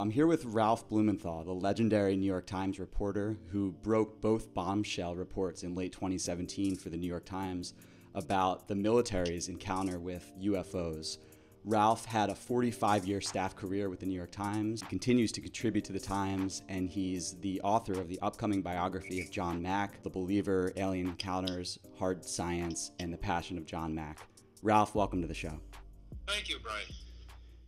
I'm here with Ralph Blumenthal, the legendary New York Times reporter who broke both bombshell reports in late 2017 for the New York Times about the military's encounter with UFOs. Ralph had a 45-year staff career with the New York Times, he continues to contribute to the Times, and he's the author of the upcoming biography of John Mack, The Believer, Alien Encounters, Hard Science, and the Passion of John Mack. Ralph, welcome to the show. Thank you, Brian.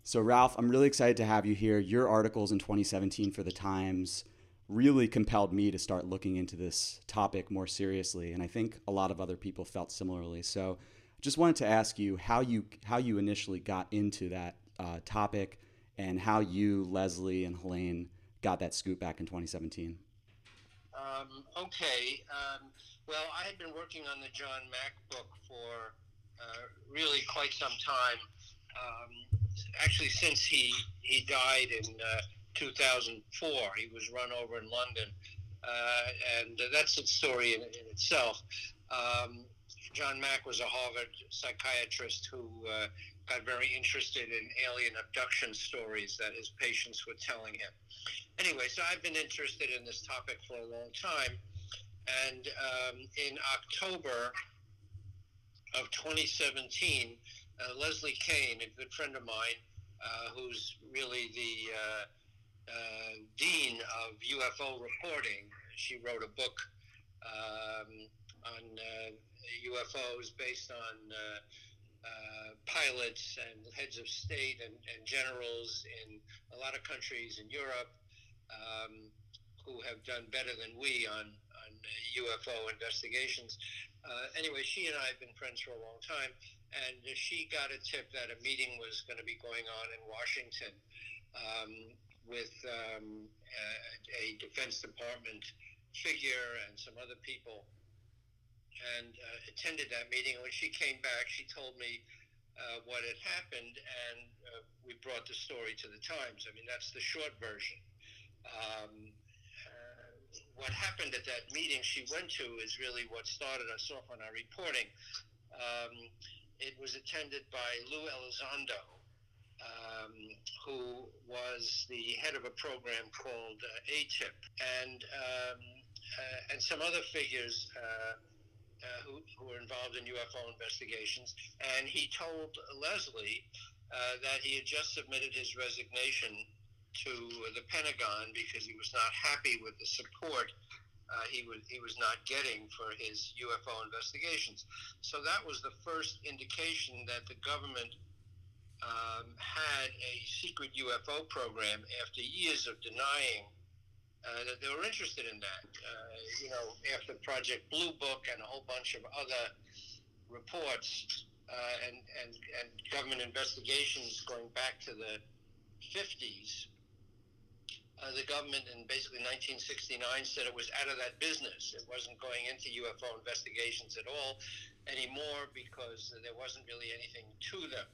So Ralph, I'm really excited to have you here. Your articles in 2017 for the Times really compelled me to start looking into this topic more seriously, and I think a lot of other people felt similarly. So I just wanted to ask you how you initially got into that topic and how you, Leslie, and Helene got that scoop back in 2017. Well, I had been working on the John Mack book for really quite some time. Actually, since he died in 2004, he was run over in London, and that's a story in itself. John Mack was a Harvard psychiatrist who got very interested in alien abduction stories that his patients were telling him. Anyway, so I've been interested in this topic for a long time, and in October of 2017, Leslie Kane, a good friend of mine, who's really the dean of UFO reporting, she wrote a book on UFOs based on pilots and heads of state and generals in a lot of countries in Europe who have done better than we on UFO investigations. Anyway, she and I have been friends for a long time, and she got a tip that a meeting was going to be going on in Washington with a Defense Department figure and some other people, and attended that meeting. When she came back, she told me what had happened, and we brought the story to the Times. I mean, that's the short version. What happened at that meeting she went to is really what started us off on our reporting. It was attended by Lou Elizondo, who was the head of a program called ATIP, and some other figures who were involved in UFO investigations. And he told Leslie that he had just submitted his resignation to the Pentagon because he was not happy with the support he was not getting for his UFO investigations. So that was the first indication that the government had a secret UFO program after years of denying that they were interested in that. After Project Blue Book and a whole bunch of other reports and government investigations going back to the 50s, the government in basically 1969 said it was out of that business. It wasn't going into UFO investigations at all anymore because there wasn't really anything to them,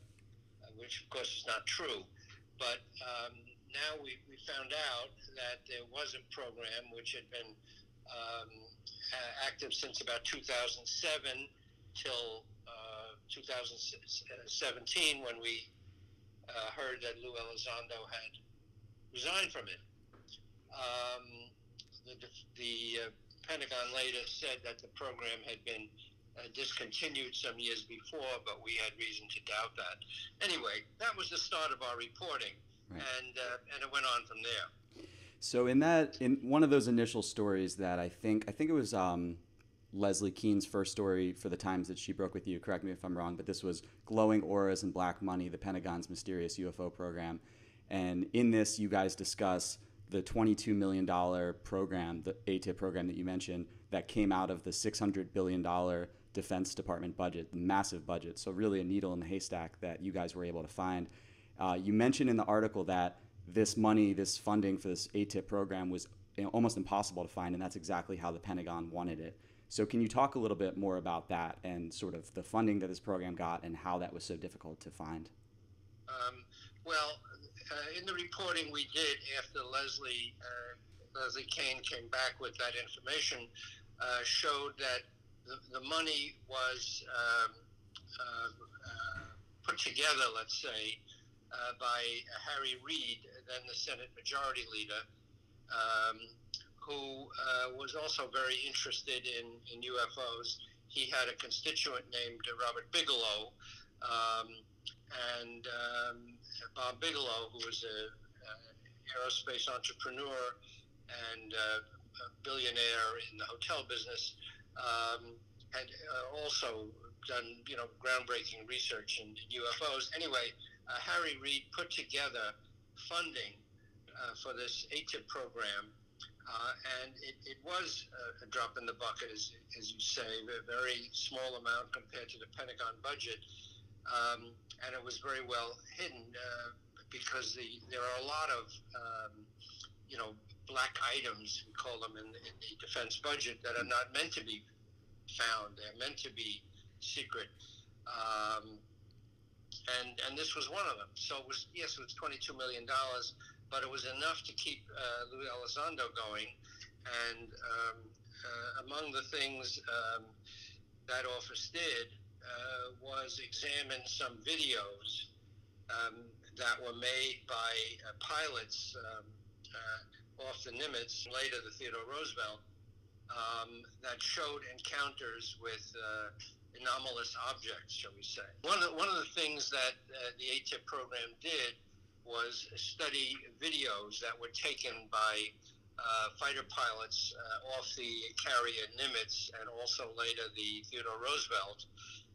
which of course is not true. But now we found out that there was a program which had been active since about 2007 till 2017, when we heard that Lou Elizondo had resigned from it. The Pentagon later said that the program had been discontinued some years before, but we had reason to doubt that. Anyway, that was the start of our reporting, right. And it went on from there. So in one of those initial stories that I think it was Leslie Keane's first story for the Times that she broke with you, correct me if I'm wrong, but this was Glowing Auras and Black Money, the Pentagon's mysterious UFO program. And in this, you guys discuss the $22 million program, the ATIP program that you mentioned, that came out of the $600 billion Defense Department budget, the massive budget. So really a needle in the haystack that you guys were able to find. You mentioned in the article that this money, this funding for this ATIP program was almost impossible to find, and that's exactly how the Pentagon wanted it. So can you talk a little bit more about that and sort of the funding that this program got and how that was so difficult to find? In the reporting we did after Leslie Kane came back with that information, showed that the money was put together, let's say, by Harry Reid, then the Senate Majority Leader, who was also very interested in UFOs. He had a constituent named Robert Bigelow, and Bob Bigelow, who was a aerospace entrepreneur and a billionaire in the hotel business, had also done groundbreaking research in UFOs. Anyway, Harry Reid put together funding for this ATIP program, and it was a drop in the bucket, as you say, a very small amount compared to the Pentagon budget, and it was very well hidden because there are a lot of black items, we call them, in the defense budget that are not meant to be found. They're meant to be secret. And this was one of them. So it was $22 million, but it was enough to keep Louis Elizondo going. And among the things that office did was examine some videos that were made by pilots off the Nimitz, later the Theodore Roosevelt, that showed encounters with anomalous objects, shall we say. One of the things that the ATIP program did was study videos that were taken by fighter pilots off the carrier Nimitz and also later the Theodore Roosevelt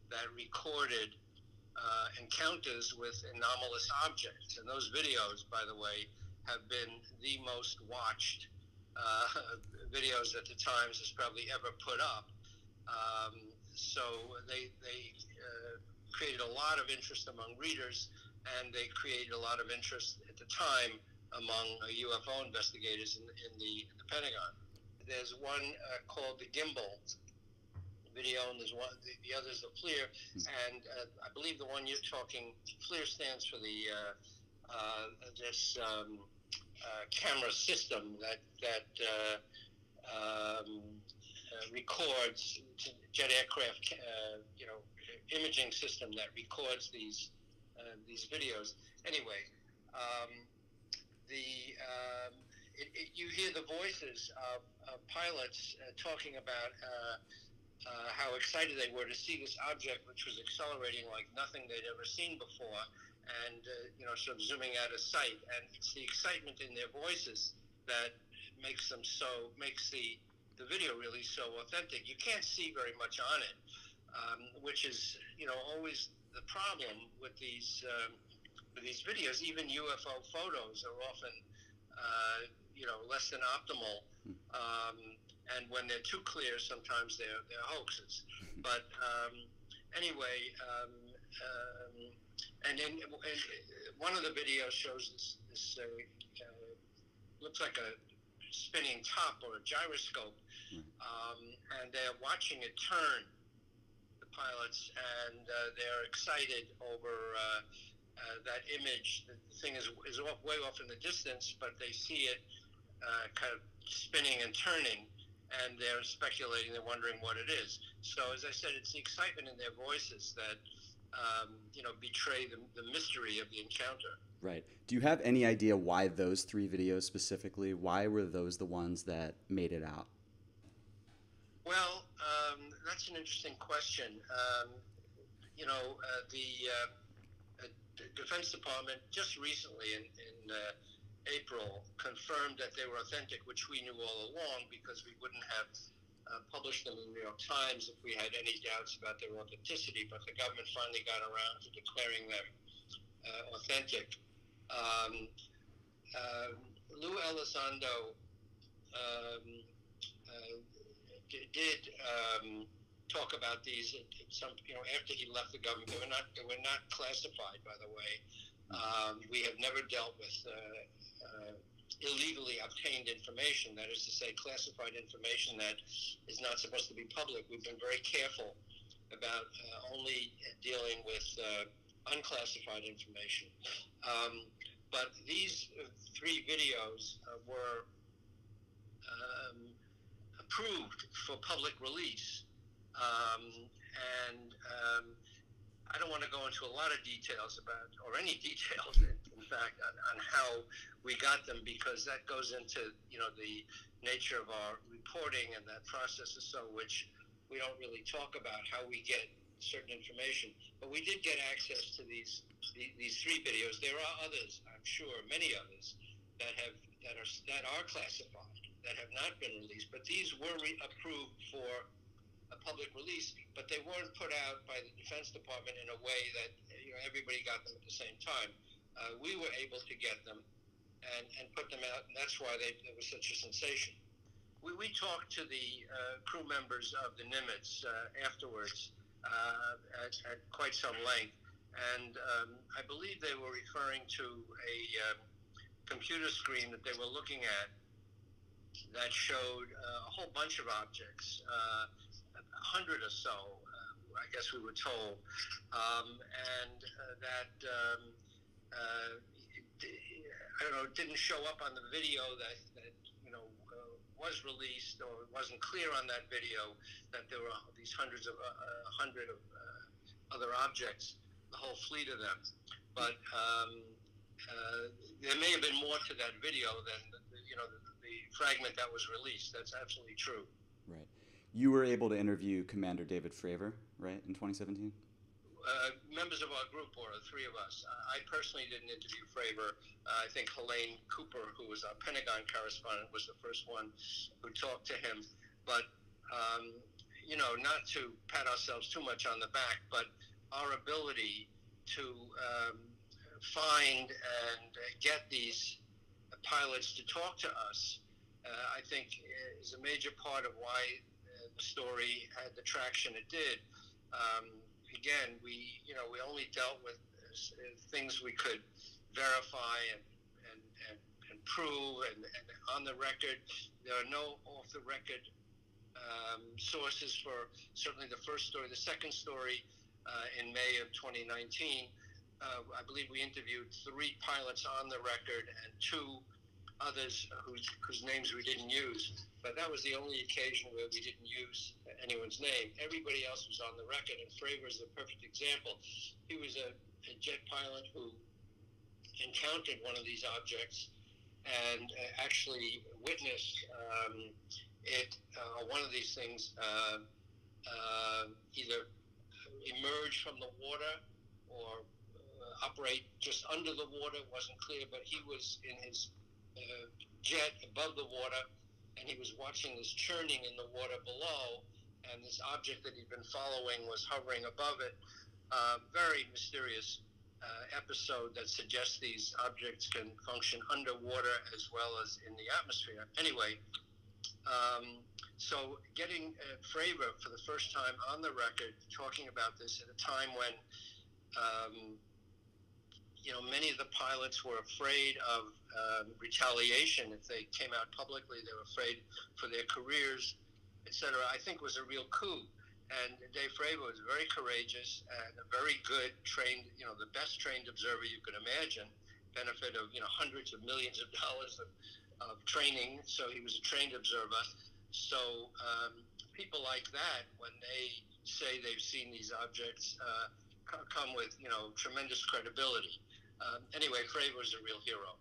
that recorded encounters with anomalous objects. And those videos, by the way, have been the most watched videos that the Times has probably ever put up. So they created a lot of interest among readers, and they created a lot of interest at the time among UFO investigators in the Pentagon. There's one called the Gimbal video, and there's one, the other's the FLIR, and I believe the one you're talking, FLIR stands for the this camera system that records, jet aircraft, imaging system that records these videos. Anyway, you hear the voices of pilots talking about how excited they were to see this object, which was accelerating like nothing they'd ever seen before, and sort of zooming out of sight. And it's the excitement in their voices that makes the video really so authentic. You can't see very much on it, which is always the problem with these videos. Even UFO photos are often less than optimal, and when they're too clear, sometimes they're hoaxes. But anyway, and then one of the videos shows this looks like a spinning top or a gyroscope, and they're watching it turn, the pilots, and they're excited over that image. The thing is way off in the distance, but they see it kind of spinning and turning, and they're speculating, they're wondering what it is. So, as I said, it's the excitement in their voices that betray the mystery of the encounter. Right. Do you have any idea why those three videos specifically? Why were those the ones that made it out? Well, that's an interesting question. The Defense Department just recently in April confirmed that they were authentic, which we knew all along because we wouldn't have published them in the New York Times if we had any doubts about their authenticity, but the government finally got around to declaring them authentic. Lou Elizondo did talk about these after he left the government. They were not classified, by the way. We have never dealt with illegally obtained information, that is to say, classified information that is not supposed to be public. We've been very careful about only dealing with unclassified information. But these three videos were approved for public release, and I don't want to go into a lot of details about, or any details, in fact, on how we got them, because that goes into, the nature of our reporting, and that process is so, which we don't really talk about how we get certain information. But we did get access to these 3 videos. There are others, I'm sure, many others that are classified, that have not been released. But these were approved for a public release, but they weren't put out by the Defense Department in a way that everybody got them at the same time. We were able to get them and put them out, and that's why it was such a sensation. We talked to the crew members of the Nimitz afterwards at quite some length, and I believe they were referring to a computer screen that they were looking at that showed a whole bunch of objects, 100 or so, I guess we were told, and that I don't know, it didn't show up on the video that was released, or it wasn't clear on that video that there were these hundred of other objects, the whole fleet of them. But there may have been more to that video than the fragment that was released. That's absolutely true. Right. You were able to interview Commander David Fravor, right, in 2017? Members of our group, or 3 of us. I personally didn't interview Fravor. I think Helene Cooper, who was our Pentagon correspondent, was the first one who talked to him. But, not to pat ourselves too much on the back, but our ability to find and get these pilots to talk to us, I think, is a major part of why the story had the traction it did. Again, we only dealt with things we could verify and prove, and on the record. There are no off-the-record sources for certainly the first story. The second story, in May of 2019, I believe we interviewed 3 pilots on the record and 2 others whose names we didn't use. But that was the only occasion where we didn't use anyone's name. Everybody else was on the record, and Fravor is the perfect example. He was a jet pilot who encountered one of these objects and actually witnessed one of these things either emerge from the water or operate just under the water. It wasn't clear, but he was in his jet above the water, and he was watching this churning in the water below, and this object that he'd been following was hovering above it. Very mysterious episode that suggests these objects can function underwater as well as in the atmosphere. Anyway, so getting Fravor for the first time on the record talking about this at a time when many of the pilots were afraid of retaliation if they came out publicly. They were afraid for their careers, etc. I think was a real coup. And Dave Fravor was very courageous and a very good trained, the best trained observer you could imagine. Benefit of hundreds of millions of dollars of training. So he was a trained observer. So people like that, when they say they've seen these objects, come with tremendous credibility. Anyway, Fravor is a real hero.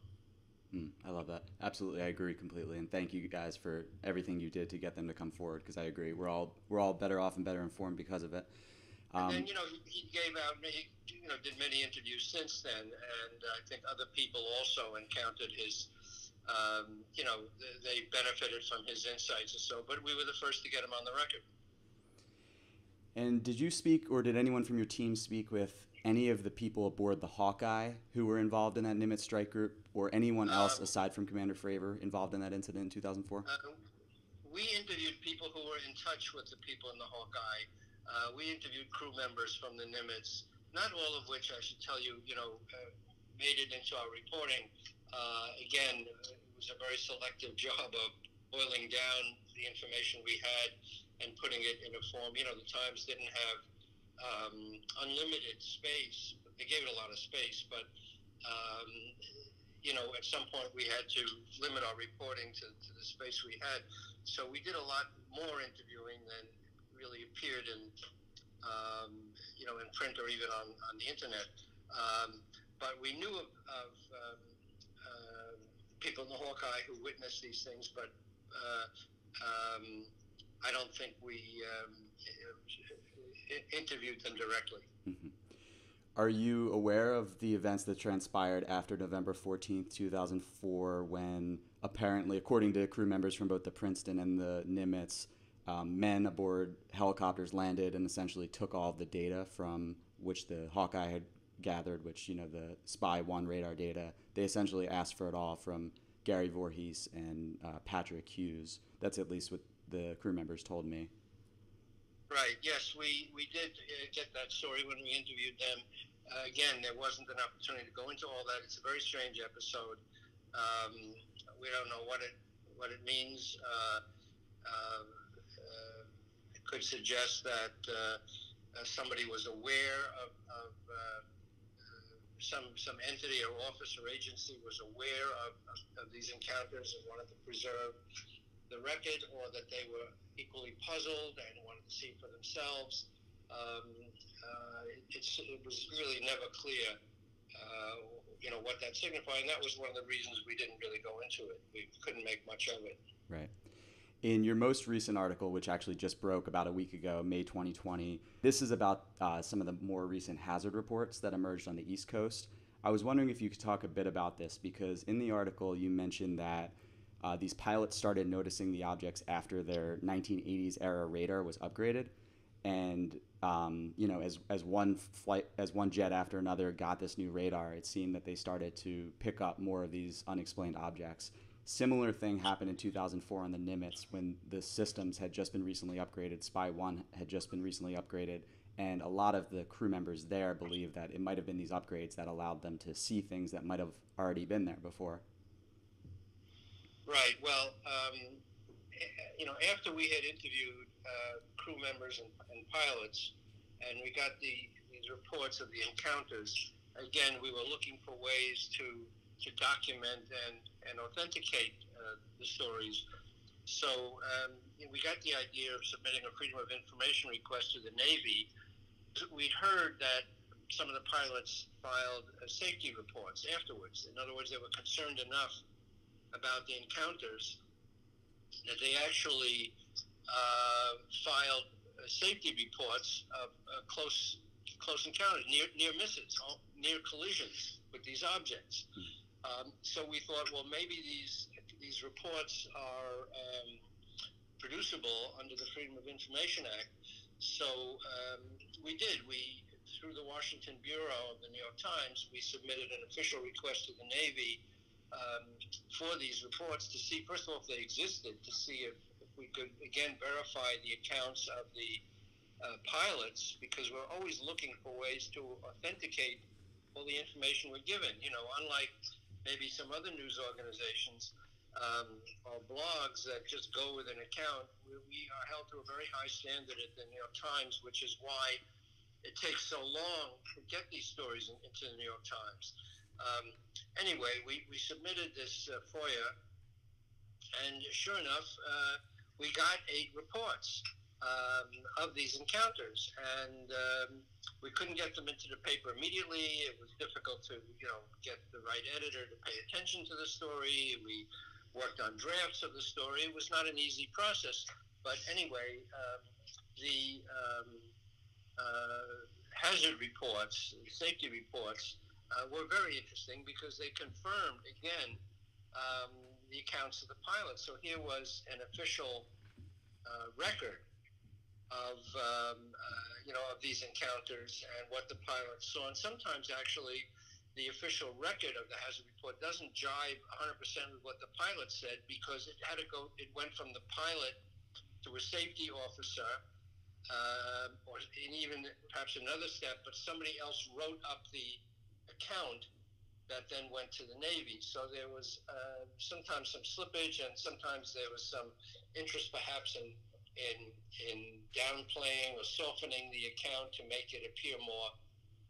I love that. Absolutely, I agree completely. And thank you guys for everything you did to get them to come forward, because I agree. We're all better off and better informed because of it. And then, he gave out, he did many interviews since then, and I think other people also encountered his, they benefited from his insights or so, but we were the first to get him on the record. And did you speak, or did anyone from your team speak with any of the people aboard the Hawkeye who were involved in that Nimitz strike group, or anyone else aside from Commander Fravor involved in that incident in 2004? We interviewed people who were in touch with the people in the Hawkeye. We interviewed crew members from the Nimitz, not all of which, I should tell you, made it into our reporting. Again, it was a very selective job of boiling down the information we had and putting it in a form. The Times didn't have unlimited space. They gave it a lot of space, but at some point we had to limit our reporting to the space we had. So we did a lot more interviewing than really appeared in in print or even on the internet. But we knew of people in the Hawkeye who witnessed these things, but I don't think we interviewed them directly. Mm-hmm. Are you aware of the events that transpired after November 14th, 2004, when apparently, according to crew members from both the Princeton and the Nimitz, men aboard helicopters landed and essentially took all of the data from which the Hawkeye had gathered, which, the Spy 1 radar data. They essentially asked for it all from Gary Voorhees and Patrick Hughes. That's at least what the crew members told me. Right. Yes, we did get that story when we interviewed them. Again, there wasn't an opportunity to go into all that. It's a very strange episode. We don't know what it means. It could suggest that somebody was aware of some entity or office or agency was aware of these encounters and wanted to preserve the record, or that they were equally puzzled and wanted to see for themselves. It was really never clear, what that signified, and that was one of the reasons we didn't really go into it. We couldn't make much of it. Right. In your most recent article, which actually just broke about a week ago, May 2020, this is about some of the more recent hazard reports that emerged on the East Coast. I was wondering if you could talk a bit about this, because in the article you mentioned that these pilots started noticing the objects after their 1980s era radar was upgraded, and as one jet after another got this new radar, it seemed that they started to pick up more of these unexplained objects. Similar thing happened in 2004 on the Nimitz, when the systems had just been recently upgraded. Spy 1 had just been recently upgraded, and a lot of the crew members there believe that it might have been these upgrades that allowed them to see things that might have already been there before. Right. Well, after we had interviewed crew members and pilots, and we got these reports of the encounters, again, we were looking for ways to document and authenticate the stories. So we got the idea of submitting a Freedom of Information request to the Navy. We'd heard that some of the pilots filed safety reports afterwards. In other words, they were concerned enough about the encounters that they actually filed safety reports of close encounters, near misses, near collisions with these objects. So we thought, well, maybe these reports are producible under the Freedom of Information Act. So we did. Through the Washington Bureau of the New York Times, we submitted an official request to the Navy for these reports to see, first of all, if they existed, to see if we could, again, verify the accounts of the pilots, because we're always looking for ways to authenticate all the information we're given. Unlike maybe some other news organizations or blogs that just go with an account, we are held to a very high standard at the New York Times, which is why it takes so long to get these stories into the New York Times. Anyway, we submitted this FOIA, and sure enough, we got 8 reports of these encounters, and we couldn't get them into the paper immediately. It was difficult to, get the right editor to pay attention to the story. We worked on drafts of the story. It was not an easy process, but anyway, the hazard reports, safety reports, were very interesting because they confirmed, again, the accounts of the pilots. So here was an official record of these encounters and what the pilots saw. And sometimes, actually, the official record of the hazard report doesn't jive 100% with what the pilot said, because it went from the pilot to a safety officer, or even perhaps another step, but somebody else wrote up the account that then went to the Navy. So there was sometimes some slippage, and sometimes there was some interest perhaps in downplaying or softening the account to make it appear more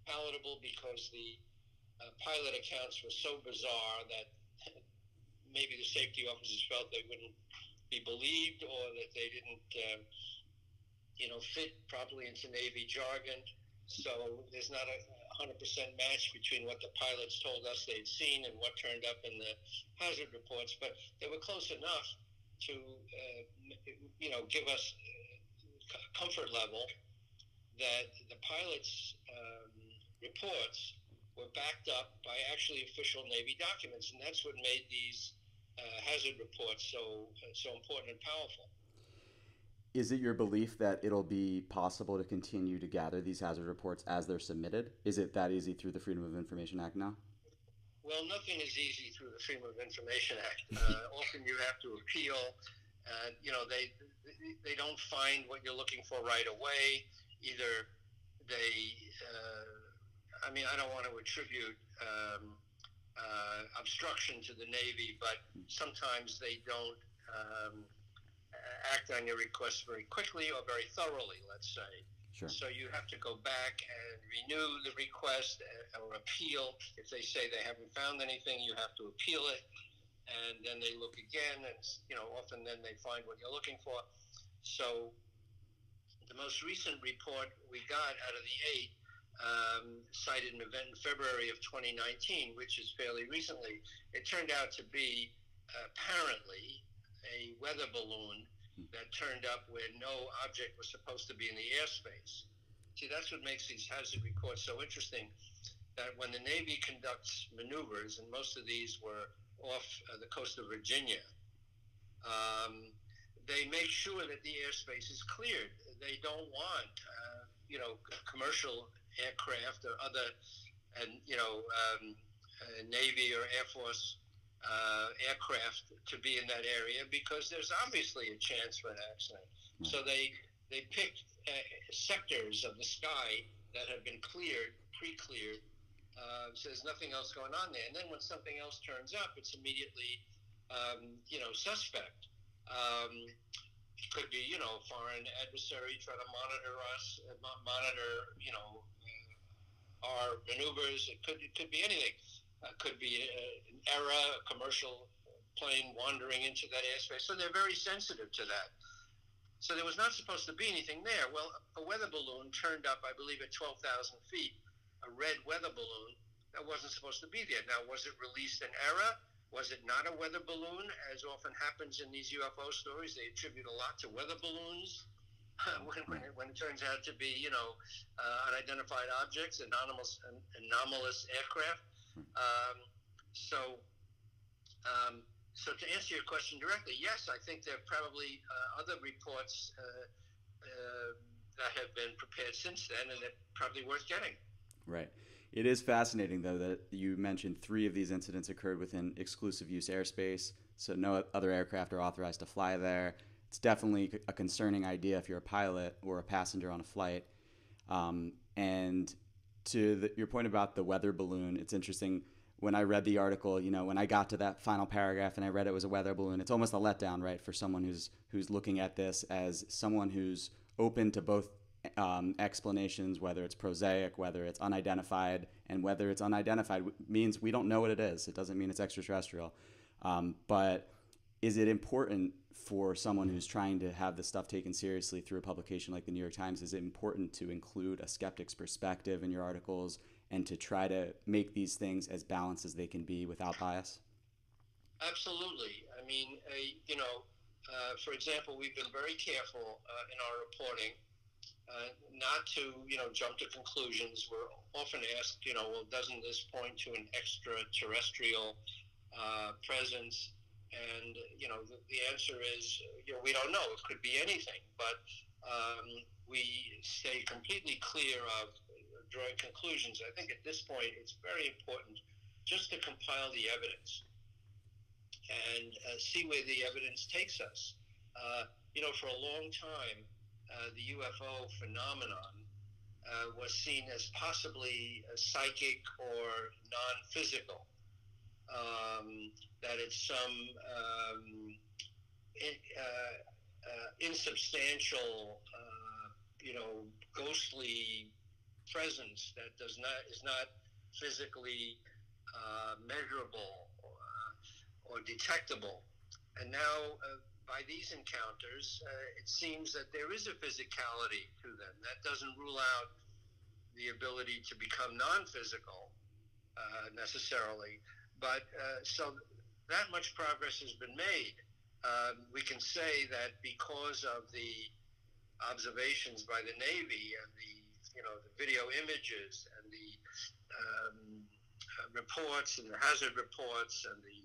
palatable, because the pilot accounts were so bizarre that maybe the safety officers felt they wouldn't be believed, or that they didn't fit properly into Navy jargon. So there's not a 100% match between what the pilots told us they'd seen and what turned up in the hazard reports, but they were close enough to, give us comfort level that the pilots' reports were backed up by actually official Navy documents, and that's what made these hazard reports so important and powerful. Is it your belief that it'll be possible to continue to gather these hazard reports as they're submitted? Is it that easy through the Freedom of Information Act now? Well, nothing is easy through the Freedom of Information Act. Often you have to appeal. They don't find what you're looking for right away. Either they, I don't want to attribute obstruction to the Navy, but sometimes they don't act on your request very quickly or very thoroughly, let's say. Sure. So you have to go back and renew the request or appeal. If they say they haven't found anything, you have to appeal it, and then they look again, and often then they find what you're looking for. So the most recent report we got out of the 8 cited an event in February of 2019, which is fairly recently. It turned out to be apparently a weather balloon that turned up where no object was supposed to be in the airspace. See, that's what makes these hazard reports so interesting, that when the Navy conducts maneuvers, and most of these were off the coast of Virginia, they make sure that the airspace is cleared. They don't want, commercial aircraft or other, Navy or Air Force aircraft to be in that area, because there's obviously a chance for an accident. So they picked sectors of the sky that have been cleared, pre-cleared, so there's nothing else going on there. And then when something else turns up, it's immediately, suspect. It could be, foreign adversary trying to monitor us, our maneuvers. It could be anything. Could be an error, a commercial plane wandering into that airspace. So they're very sensitive to that. So there was not supposed to be anything there. Well, a weather balloon turned up, I believe, at 12,000 feet, a red weather balloon that wasn't supposed to be there. Now, was it released in error? Was it not a weather balloon? As often happens in these UFO stories, they attribute a lot to weather balloons. When it turns out to be, unidentified objects, anomalous aircraft. So to answer your question directly, yes, I think there are probably other reports that have been prepared since then, and they're probably worth getting. Right. It is fascinating, though, that you mentioned 3 of these incidents occurred within exclusive use airspace, so no other aircraft are authorized to fly there. It's definitely a concerning idea if you're a pilot or a passenger on a flight. And to your point about the weather balloon, it's interesting. When I read the article, when I got to that final paragraph and I read it was a weather balloon, it's almost a letdown, right, for someone who's looking at this as someone who's open to both explanations, whether it's prosaic, whether it's unidentified, and whether it's unidentified means we don't know what it is. It doesn't mean it's extraterrestrial. But is it important for someone who's trying to have this stuff taken seriously through a publication like the New York Times, is it important to include a skeptic's perspective in your articles and to try to make these things as balanced as they can be without bias? Absolutely. For example, we've been very careful in our reporting not to, jump to conclusions. We're often asked, well, doesn't this point to an extraterrestrial presence? And, the answer is, we don't know. It could be anything. But we stay completely clear of drawing conclusions. I think at this point it's very important just to compile the evidence and see where the evidence takes us. For a long time, the UFO phenomenon was seen as possibly psychic or non-physical. That it's some insubstantial, ghostly presence that is not physically measurable or detectable. And now by these encounters, it seems that there is a physicality to them. That doesn't rule out the ability to become non-physical necessarily, but so that much progress has been made. We can say that because of the observations by the Navy and the video images and the reports and the hazard reports and the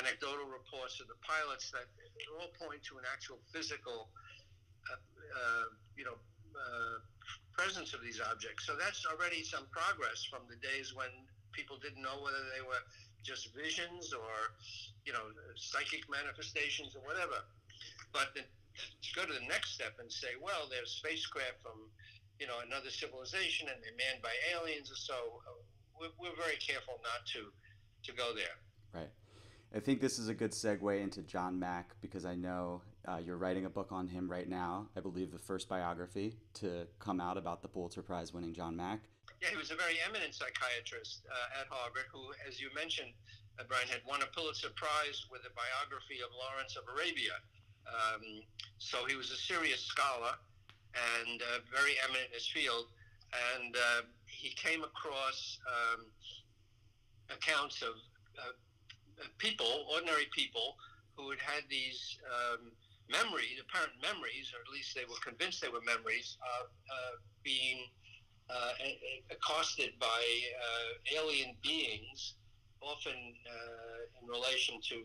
anecdotal reports of the pilots, that it all point to an actual physical presence of these objects. So that's already some progress from the days when people didn't know whether they were just visions or psychic manifestations or whatever. But to go to the next step and say, well, there's spacecraft from another civilization and they're manned by aliens or so, we're very careful not to go there. Right. I think this is a good segue into John Mack, because I know you're writing a book on him right now. I believe the first biography to come out about the Pulitzer Prize winning John Mack. Yeah, he was a very eminent psychiatrist at Harvard who, as you mentioned, Brian, had won a Pulitzer Prize with a biography of Lawrence of Arabia. So he was a serious scholar and very eminent in his field. And he came across accounts of people, ordinary people, who had had these memories, apparent memories, or at least they were convinced they were memories, of being accosted by alien beings, often in relation to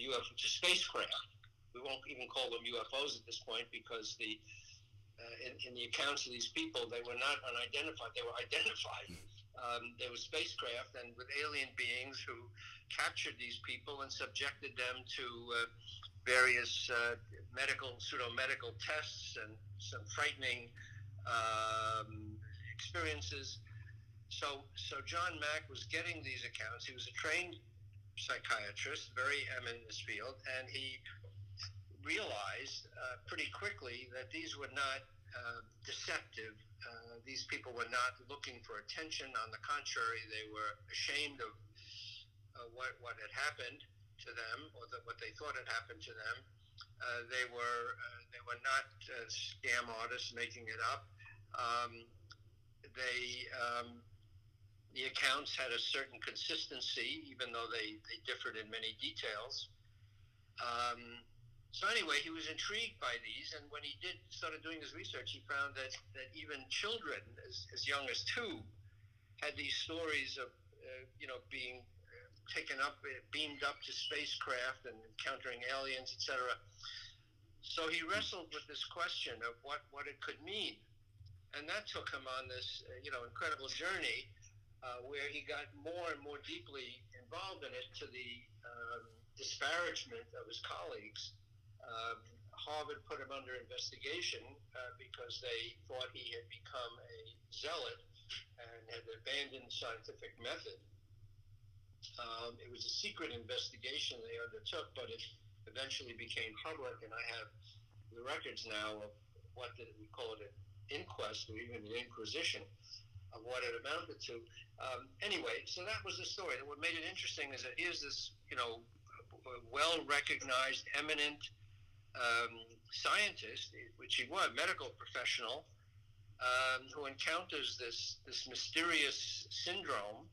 UFO, to spacecraft. We won't even call them UFOs at this point, because in the accounts of these people, they were not unidentified. They were identified. They were spacecraft and with alien beings who captured these people and subjected them to various pseudo-medical tests and some frightening experiences. So John Mack was getting these accounts. He was a trained psychiatrist, very eminent in this field, and he realized pretty quickly that these were not deceptive. These people were not looking for attention. On the contrary, they were ashamed of what had happened to them, or what they thought had happened to them. They were not scam artists making it up. The accounts had a certain consistency, even though they differed in many details. So anyway, he was intrigued by these, and when he started doing his research, he found that even children as young as 2 had these stories of being taken up, beamed up to spacecraft and encountering aliens, etc. So he wrestled with this question of what it could mean, and that took him on this incredible journey where he got more and more deeply involved in it, to the disparagement of his colleagues. Harvard put him under investigation because they thought he had become a zealot and had abandoned scientific method. It was a secret investigation they undertook, but it eventually became public, and I have the records now of we call it an inquest, or even an inquisition, of what it amounted to. Anyway, so that was the story. And what made it interesting is that here's this, well-recognized, eminent scientist, which he was, medical professional, who encounters this mysterious syndrome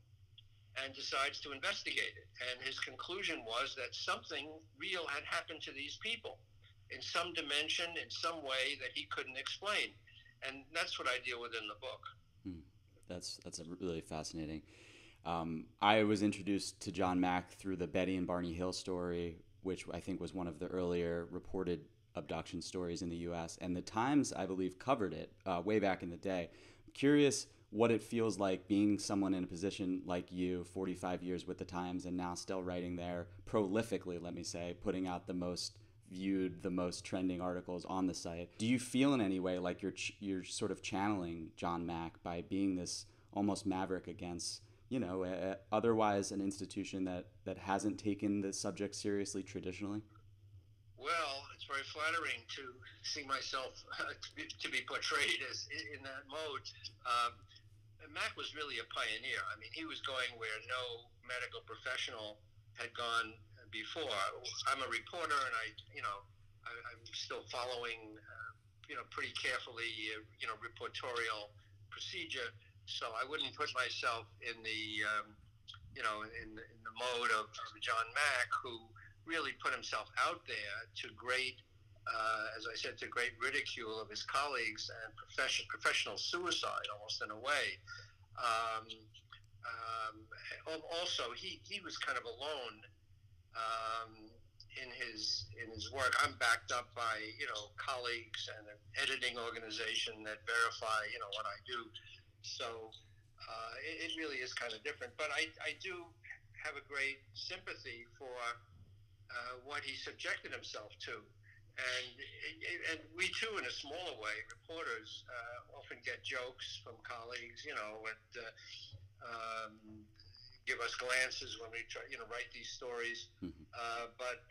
and decides to investigate it. And his conclusion was that something real had happened to these people in some dimension, in some way that he couldn't explain. And that's what I deal with in the book. That's a really fascinating. I was introduced to John Mack through the Betty and Barney Hill story, which I think was one of the earlier reported abduction stories in the U.S. And the Times, I believe, covered it way back in the day. I'm curious what it feels like being someone in a position like you, 45 years with the Times, and now still writing there prolifically, let me say, putting out the most viewed, the most trending articles on the site. Do you feel in any way like you're sort of channeling John Mack by being this almost maverick against otherwise an institution that hasn't taken the subject seriously traditionally? Well, it's very flattering to see myself to be portrayed as in that mode. Mack was really a pioneer. I mean, he was going where no medical professional had gone before. I'm a reporter, and I'm still following, pretty carefully, reportorial procedure. So I wouldn't put myself in the, in the mode of John Mack, who really put himself out there to great, as I said, to great ridicule of his colleagues and professional suicide, almost in a way. Also, he was kind of alone in his work. I'm backed up by colleagues and an editing organization that verify what I do. So it really is kind of different. But I do have a great sympathy for what he subjected himself to. And we too, in a smaller way, reporters often get jokes from colleagues, give us glances when we try, write these stories, but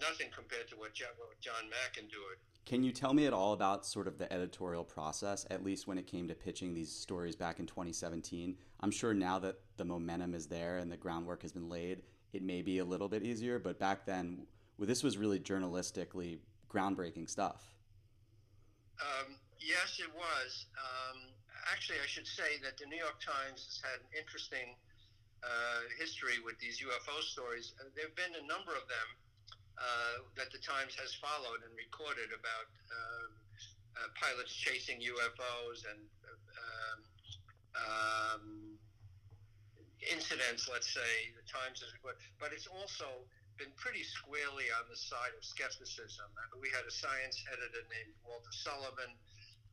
nothing compared to what John Mack endured. Can you tell me at all about sort of the editorial process, at least when it came to pitching these stories back in 2017? I'm sure now that the momentum is there and the groundwork has been laid, it may be a little bit easier, but back then, this was really journalistically groundbreaking stuff. Yes, it was. Actually, I should say that the New York Times has had an interesting history with these UFO stories. There have been a number of them that the Times has followed and recorded about pilots chasing UFOs and incidents, let's say, the Times has recorded. But it's also been pretty squarely on the side of skepticism. We had a science editor named Walter Sullivan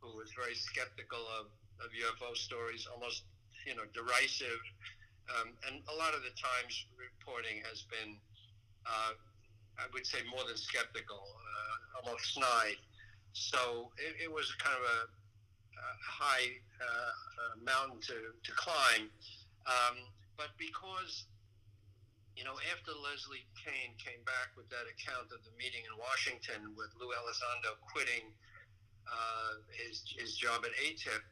who was very skeptical of UFO stories, almost, derisive. And a lot of the Times reporting has been, I would say, more than skeptical, almost snide. So it was kind of a high mountain to climb. But because, after Leslie Kean came back with that account of the meeting in Washington with Lou Elizondo quitting his job at ATIP,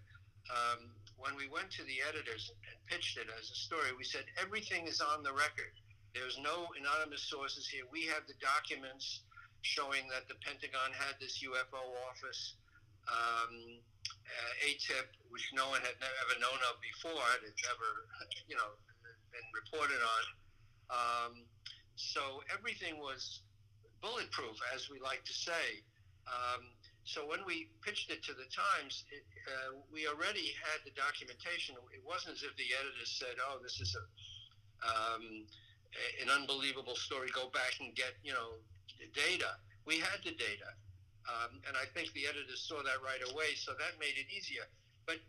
when we went to the editors and pitched it as a story, we said, everything is on the record. There's no anonymous sources here. We have the documents showing that the Pentagon had this UFO office. ATIP, which no one had ever known of before, it had never, been reported on. So everything was bulletproof, as we like to say. So when we pitched it to the Times, we already had the documentation. It wasn't as if the editors said, "Oh, this is an unbelievable story. Go back and get the data." We had the data, and I think the editors saw that right away. So that made it easier. But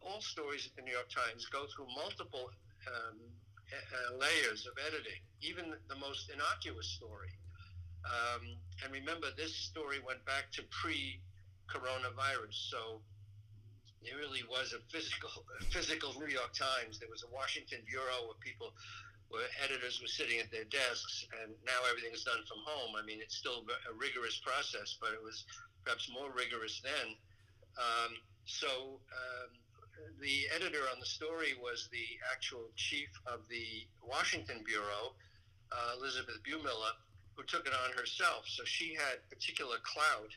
all stories at the New York Times go through multiple layers of editing, even the most innocuous story. And remember, this story went back to pre-coronavirus, so it really was a physical New York Times. There was a Washington bureau where editors were sitting at their desks, and now everything is done from home. I mean, it's still a rigorous process, but it was perhaps more rigorous then. So the editor on the story was the actual chief of the Washington bureau, Elizabeth Bumiller, who took it on herself. So she had particular clout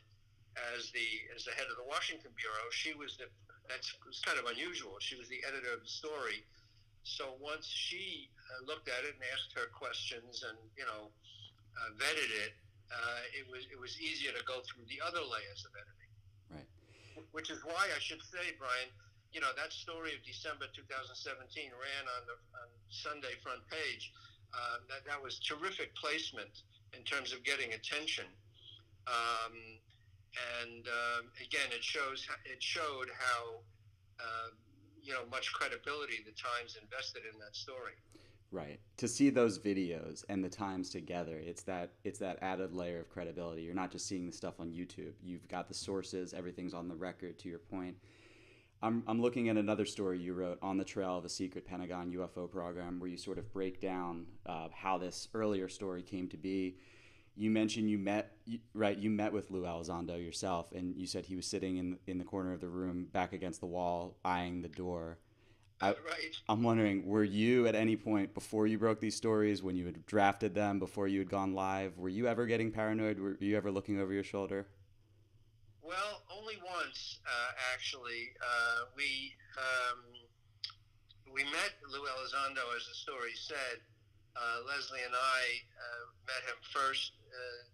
as the head of the Washington bureau. She was that was kind of unusual. She was the editor of the story. So once she looked at it and asked her questions and vetted it, it was easier to go through the other layers of editing. Right. Which is why I should say, Brian, that story of December 2017 ran on Sunday front page. That was terrific placement in terms of getting attention, and again, it showed how much credibility the Times invested in that story. Right. To see those videos and the Times together, it's that added layer of credibility. You're not just seeing the stuff on YouTube. You've got the sources. Everything's on the record. To your point, I'm looking at another story you wrote, On the Trail of a Secret Pentagon UFO Program, where you sort of break down how this earlier story came to be. You mentioned you met with Lou Elizondo yourself, and you said he was sitting in the corner of the room, back against the wall, eyeing the door. Right. I'm wondering, were you at any point before you broke these stories, when you had drafted them, before you had gone live, were you ever getting paranoid? Were you ever looking over your shoulder? Well, only once, actually. We met Lou Elizondo, as the story said. Leslie and I met him first,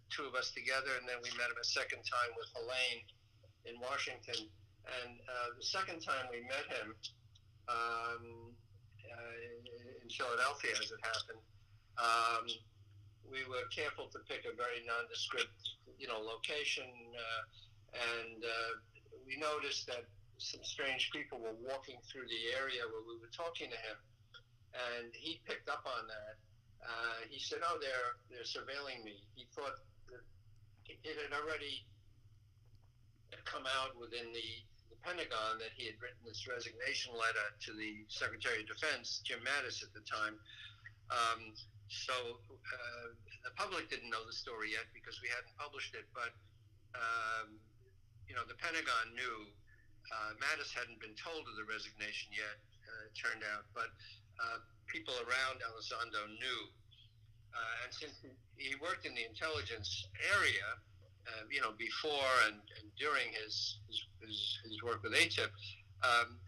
two of us together, and then we met him a second time with Helene in Washington. And the second time we met him in Philadelphia, as it happened, um, we were careful to pick a very nondescript, location, and we noticed that some strange people were walking through the area where we were talking to him, and he picked up on that. He said, "Oh, they're surveilling me." He thought that it had already come out within the Pentagon that he had written this resignation letter to the Secretary of Defense, Jim Mattis, at the time. So the public didn't know the story yet because we hadn't published it, but the Pentagon knew. Mattis hadn't been told of the resignation yet, it turned out, but people around Elizondo knew. And since he worked in the intelligence area, before and during his work with ATIP,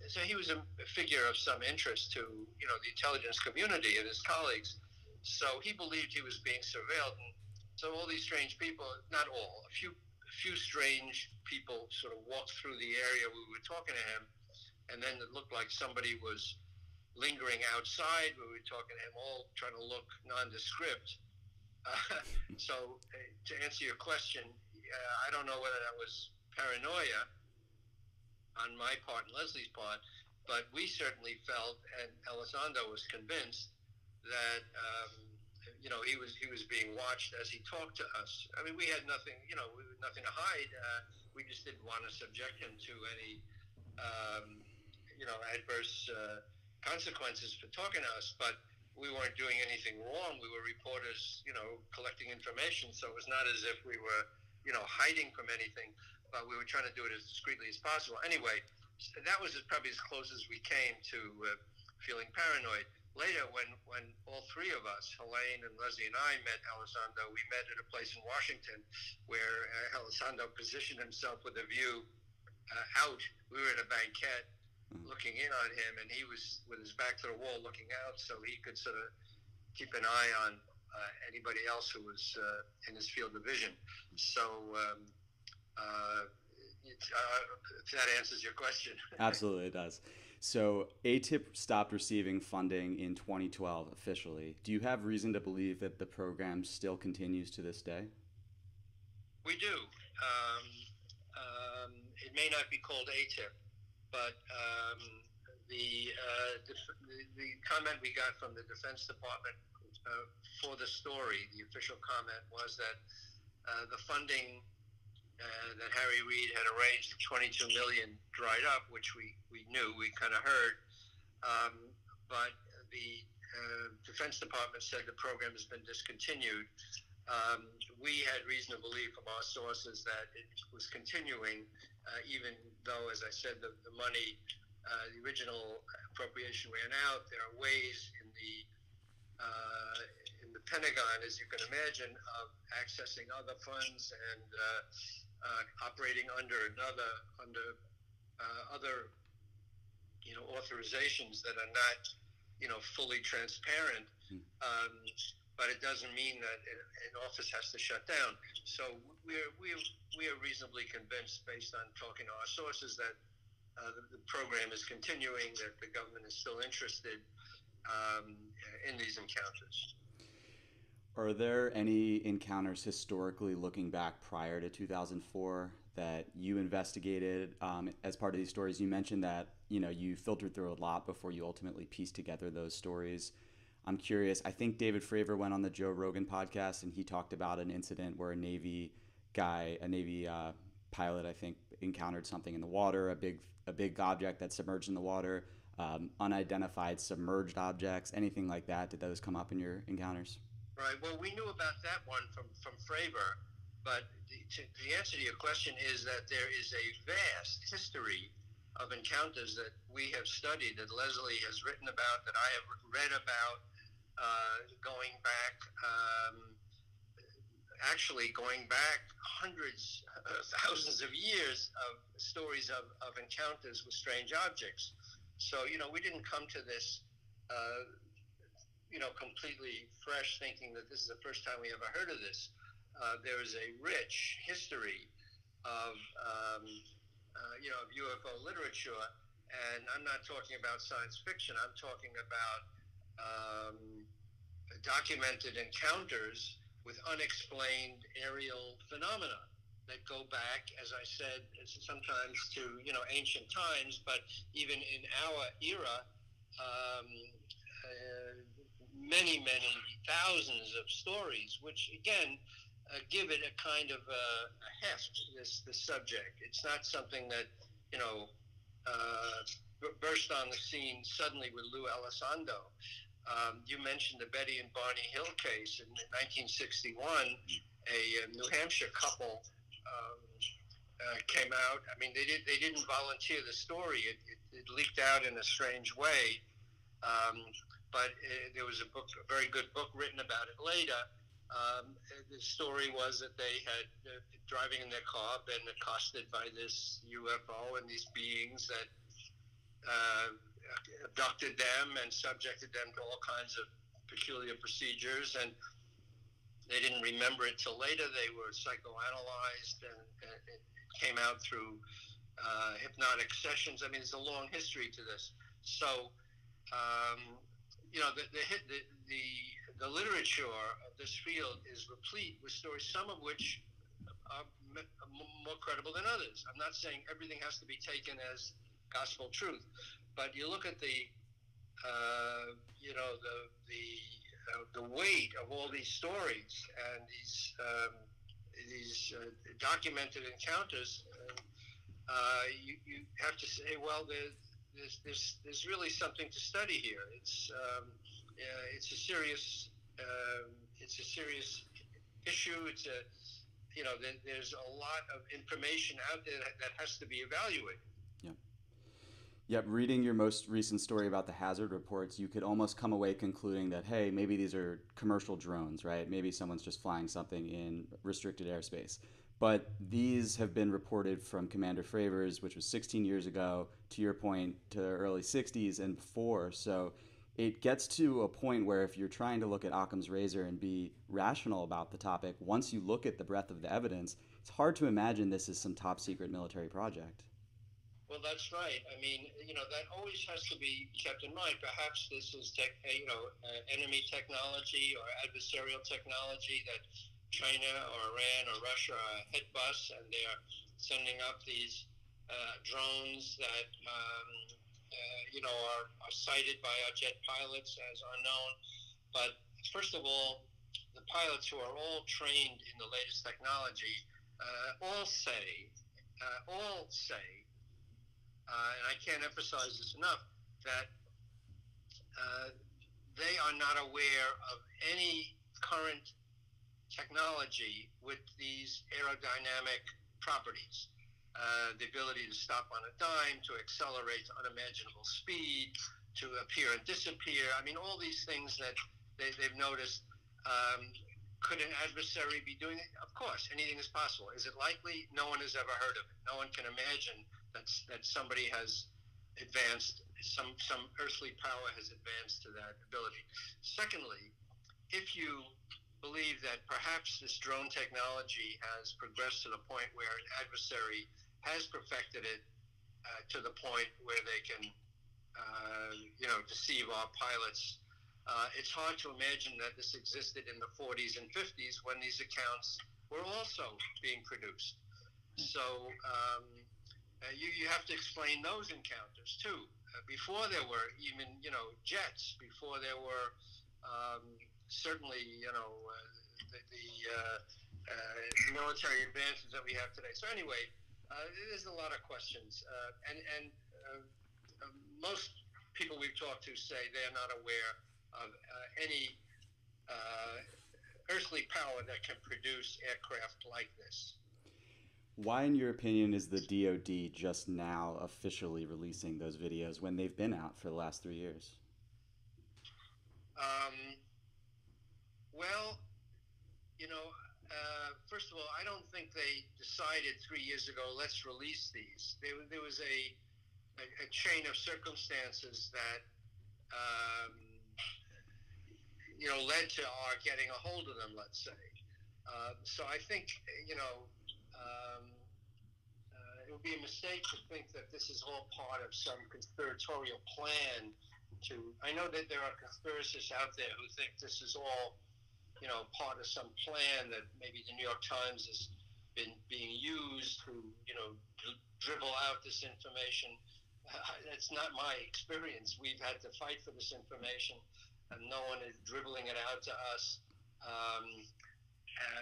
so he was a figure of some interest to the intelligence community and his colleagues. So he believed he was being surveilled, and so all these strange people, not all, a few strange people sort of walked through the area we were talking to him, and then it looked like somebody was lingering outside where we were talking to him, all trying to look nondescript. So to answer your question, I don't know whether that was paranoia on my part and Leslie's part, but we certainly felt, and Elizondo was convinced, that he was being watched as he talked to us. I mean, we had nothing, we had nothing to hide. We just didn't want to subject him to any, adverse consequences for talking to us. But we weren't doing anything wrong. We were reporters, collecting information. So it was not as if we were, hiding from anything. But we were trying to do it as discreetly as possible. Anyway, that was probably as close as we came to feeling paranoid. Later, when all three of us, Helene and Leslie and I, met Elizondo, we met at a place in Washington where Elizondo positioned himself with a view out. We were at a banquet looking in on him, and he was with his back to the wall looking out, so he could sort of keep an eye on anybody else who was in his field of vision. So if that answers your question. Absolutely, it does. So ATIP stopped receiving funding in 2012 officially. Do you have reason to believe that the program still continues to this day? We do. It may not be called ATIP, but the comment we got from the Defense Department for the story, the official comment, was that the funding that Harry Reid had arranged, the $22 million, dried up, which we knew, we kind of heard. But the Defense Department said the program has been discontinued. We had reason to believe from our sources that it was continuing, even though, as I said, the money, the original appropriation ran out. There are ways in the Pentagon, as you can imagine, of accessing other funds and operating under other authorizations that are not fully transparent. But it doesn't mean that an office has to shut down. So we are reasonably convinced, based on talking to our sources, that the program is continuing, that the government is still interested in these encounters. Are there any encounters historically, looking back prior to 2004, that you investigated as part of these stories? You mentioned that you filtered through a lot before you ultimately pieced together those stories. I'm curious. I think David Fravor went on the Joe Rogan podcast, and he talked about an incident where a Navy pilot, I think, encountered something in the water, a big object that submerged in the water, unidentified submerged objects, anything like that. Did those come up in your encounters? Right. Well, we knew about that one from Fravor, but the answer to your question is that there is a vast history of encounters that we have studied, that Leslie has written about, that I have read about, going back, actually going back hundreds, thousands of years of stories of encounters with strange objects. So, we didn't come to this, completely fresh, thinking that this is the first time we ever heard of this. There is a rich history of, of UFO literature, and I'm not talking about science fiction. I'm talking about documented encounters with unexplained aerial phenomena that go back, as I said, sometimes to ancient times, but even in our era, many thousands of stories, which again give it a kind of a heft. This subject. It's not something that burst on the scene suddenly with Lou Elizondo. You mentioned the Betty and Barney Hill case in 1961. A New Hampshire couple came out. I mean, they didn't volunteer the story. It leaked out in a strange way. But there was a very good book written about it later. The story was that they had, driving in their car, been accosted by this UFO and these beings that abducted them and subjected them to all kinds of peculiar procedures, and they didn't remember it till later. They were psychoanalyzed, and it came out through hypnotic sessions. I mean, there's a long history to this. So, the literature of this field is replete with stories, some of which are more credible than others. I'm not saying everything has to be taken as gospel truth, but you look at the weight of all these stories and these documented encounters. You have to say, well, there's really something to study here. It's a serious issue. There's a lot of information out there that has to be evaluated. Yep, reading your most recent story about the hazard reports, you could almost come away concluding that, hey, maybe these are commercial drones, right? Maybe someone's just flying something in restricted airspace. But these have been reported from Commander Fravor's, which was 16 years ago, to your point, to the early 60s and before. So it gets to a point where if you're trying to look at Occam's razor and be rational about the topic, once you look at the breadth of the evidence, it's hard to imagine this is some top secret military project. Well, that's right. I mean, that always has to be kept in mind. Perhaps this is, enemy technology or adversarial technology that China or Iran or Russia are head bus, and they're sending up these drones that, are cited by our jet pilots as unknown. But first of all, the pilots who are all trained in the latest technology all say, and I can't emphasize this enough, that they are not aware of any current technology with these aerodynamic properties. The ability to stop on a dime, to accelerate to unimaginable speed, to appear and disappear. I mean, all these things that they've noticed. Could an adversary be doing it? Of course, anything is possible. Is it likely? No one has ever heard of it. No one can imagine that somebody has advanced, some earthly power has advanced to that ability. Secondly, if you believe that perhaps this drone technology has progressed to the point where an adversary has perfected it to the point where they can, deceive our pilots, it's hard to imagine that this existed in the 40s and 50s when these accounts were also being produced. So you have to explain those encounters too. Before there were even jets, before there were certainly the military advances that we have today. So anyway, there's a lot of questions, and most people we've talked to say they're not aware of any earthly power that can produce aircraft like this. Why, in your opinion, is the DoD just now officially releasing those videos when they've been out for the last 3 years? Um, well, first of all, I don't think they decided 3 years ago, let's release these. There was a chain of circumstances that, um, led to our getting a hold of them, let's say. So I think, it would be a mistake to think that this is all part of some conspiratorial plan I know that there are conspiracists out there who think this is all, part of some plan that maybe the New York Times has been being used to, dribble out this information. That's not my experience. We've had to fight for this information, and no one is dribbling it out to us.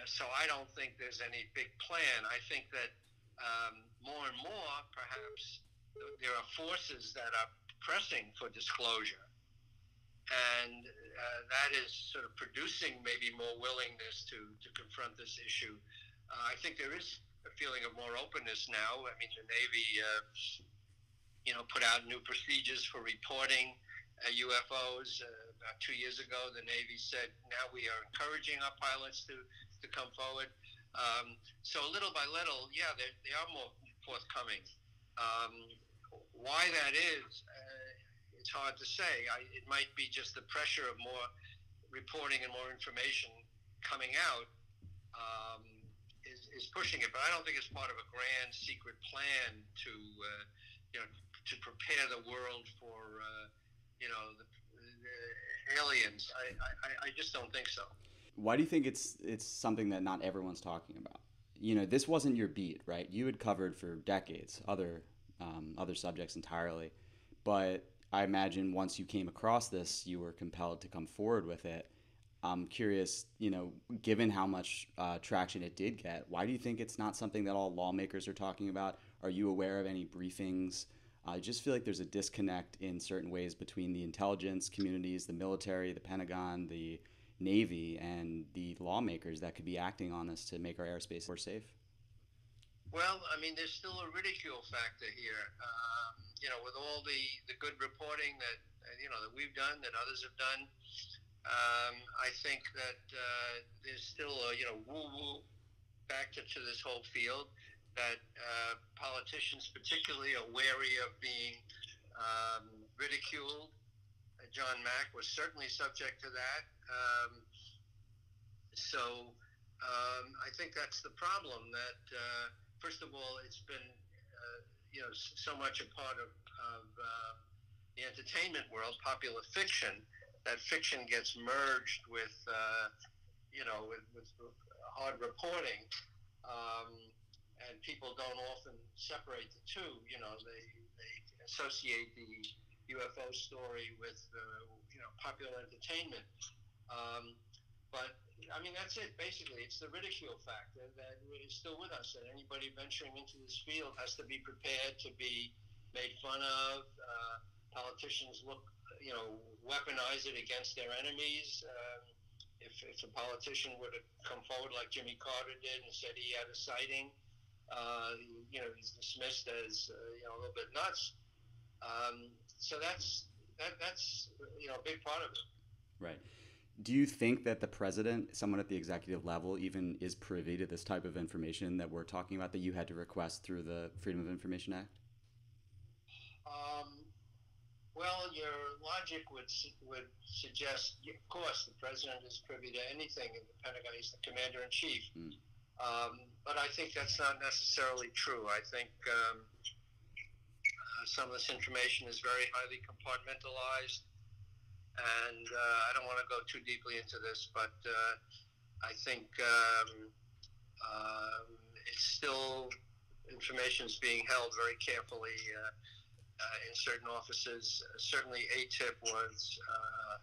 So I don't think there's any big plan. I think that more and more, perhaps, there are forces that are pressing for disclosure, and that is sort of producing maybe more willingness to confront this issue. I think there is a feeling of more openness now. I mean, the Navy, put out new procedures for reporting UFOs. About 2 years ago, the Navy said, now we are encouraging our pilots to come forward. So little by little, yeah, they are more forthcoming. Why that is, it's hard to say. It might be just the pressure of more reporting and more information coming out is pushing it. But I don't think it's part of a grand secret plan to prepare the world for the aliens. I just don't think so. Why do you think it's something that not everyone's talking about? This wasn't your beat, right? You had covered for decades other subjects entirely, but I imagine once you came across this, you were compelled to come forward with it. I'm curious, given how much traction it did get, why do you think it's not something that all lawmakers are talking about? Are you aware of any briefings? I just feel like there's a disconnect in certain ways between the intelligence communities, the military, the Pentagon, the Navy, and the lawmakers that could be acting on this to make our airspace more safe. Well, I mean, there's still a ridicule factor here. With all the good reporting that that we've done, that others have done, I think that there's still a woo-woo factor to this whole field. That politicians, particularly, are wary of being ridiculed. John Mack was certainly subject to that. So I think that's the problem. That first of all, it's been so much a part of the entertainment world, popular fiction. That fiction gets merged with with hard reporting, and people don't often separate the two. They associate the UFO story with popular entertainment. But I mean, that's it. Basically, it's the ridicule factor that is still with us. That anybody venturing into this field has to be prepared to be made fun of. Politicians weaponize it against their enemies. If a politician were to come forward like Jimmy Carter did and said he had a sighting, he's dismissed as a little bit nuts. So that's a big part of it. Right. Do you think that the president, someone at the executive level, even is privy to this type of information that we're talking about that you had to request through the Freedom of Information Act? Well, your logic would suggest, of course, the president is privy to anything in the Pentagon. He's the commander-in-chief. But I think that's not necessarily true. I think some of this information is very highly compartmentalized. And I don't want to go too deeply into this, but I think it's still, information is being held very carefully in certain offices. Certainly ATIP was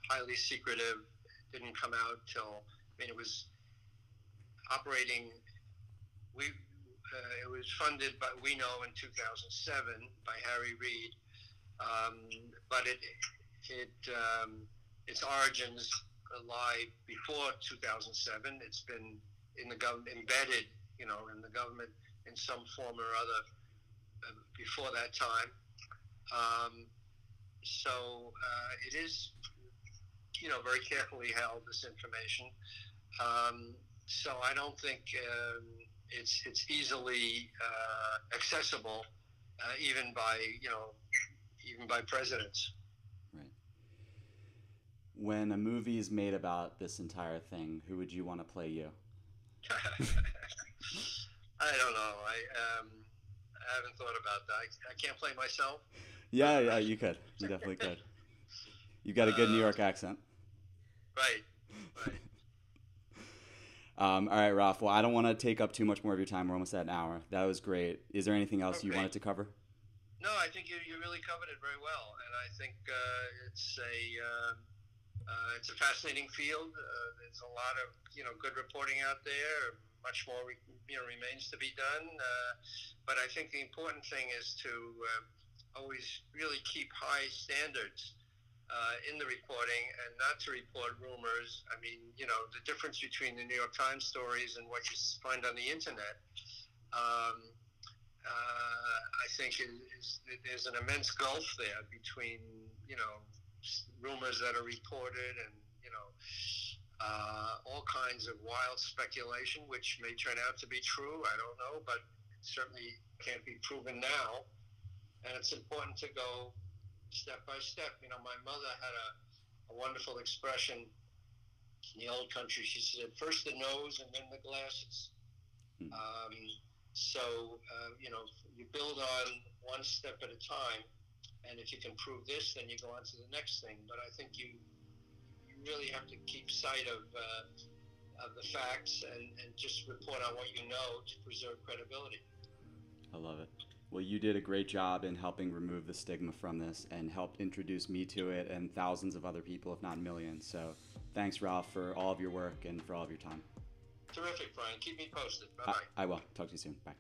highly secretive, didn't come out till, it was operating, it was funded by, we know, in 2007 by Harry Reid, but its origins lie before 2007. It's been in the government, embedded, in the government in some form or other before that time. So it is, very carefully held, this information. So I don't think it's easily accessible, even by presidents. Right. When a movie is made about this entire thing, who would you want to play you? I don't know. I haven't thought about that. I can't play myself. Yeah, you could. You definitely could. You've got a good New York accent. Right. All right, Ralph. Well, I don't want to take up too much more of your time. We're almost at an hour. That was great. Is there anything else you wanted to cover? No, I think you really covered it very well, and I think it's a fascinating field. There's a lot of good reporting out there. Much more remains to be done, but I think the important thing is to always really keep high standards in the reporting, and not to report rumors. I mean, the difference between the New York Times stories and what you find on the internet, I think there's an immense gulf there between, rumors that are reported and, all kinds of wild speculation, which may turn out to be true. I don't know, but it certainly can't be proven now. And it's important to go step by step. My mother had a wonderful expression in the old country. She said, first the nose and then the glasses. So, you build on one step at a time, and if you can prove this, then you go on to the next thing. But I think you really have to keep sight of the facts and just report on what you know to preserve credibility. I love it. Well, you did a great job in helping remove the stigma from this and helped introduce me to it and thousands of other people, if not millions. So thanks, Ralph, for all of your work and for all of your time. Terrific, Brian. Keep me posted. Bye-bye. I will. Talk to you soon. Bye.